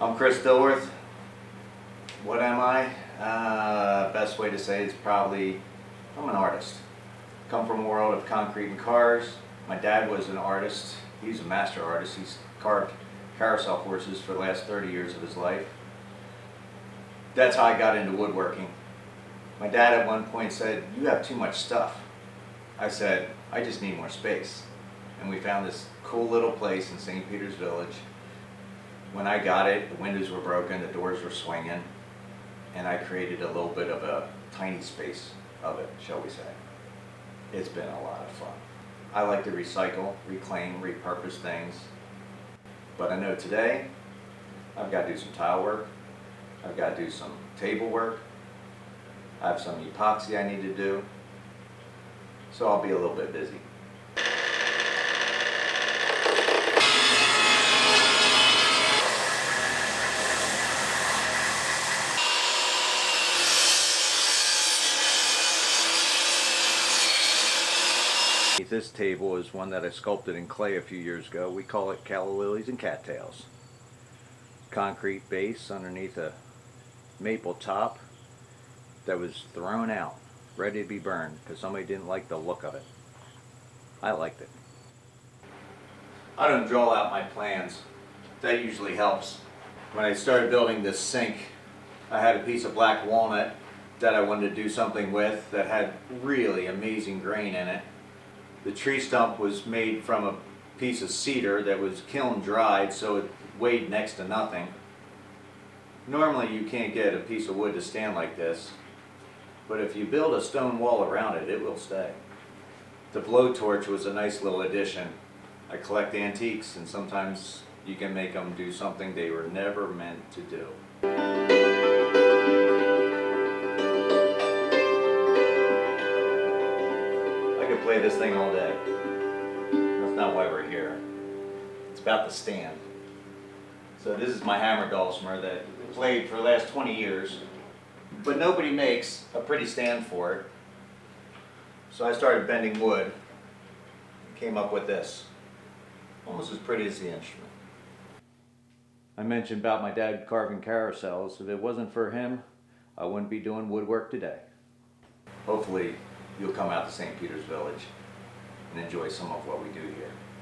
I'm Chris Dilworth. What am I? Best way to say it is probably I'm an artist. Come from a world of concrete and cars. My dad was an artist. He's a master artist. He's carved carousel horses for the last 30 years of his life. That's how I got into woodworking. My dad at one point said, "You have too much stuff." I said, "I just need more space." And we found this cool little place in St. Peter's Village. When I got it, the windows were broken, the doors were swinging, and I created a little bit of a tiny space of it, shall we say. It's been a lot of fun. I like to recycle, reclaim, repurpose things, but I know today I've got to do some tile work, I've got to do some table work, I have some epoxy I need to do, so I'll be a little bit busy. This table is one that I sculpted in clay a few years ago. We call it calla lilies and cattails. Concrete base underneath a maple top that was thrown out, ready to be burned because somebody didn't like the look of it. I liked it. I don't draw out my plans. That usually helps. When I started building this sink, I had a piece of black walnut that I wanted to do something with that had really amazing grain in it. The tree stump was made from a piece of cedar that was kiln dried, so it weighed next to nothing. Normally you can't get a piece of wood to stand like this, but if you build a stone wall around it, it will stay. The blowtorch was a nice little addition. I collect antiques, and sometimes you can make them do something they were never meant to do. Play this thing all day. That's not why we're here. It's about the stand. So this is my hammer dulcimer that I played for the last 20 years, but nobody makes a pretty stand for it. So I started bending wood and came up with this. Almost as pretty as the instrument. I mentioned about my dad carving carousels. If it wasn't for him, I wouldn't be doing woodwork today. Hopefully you'll come out to St. Peter's Village and enjoy some of what we do here.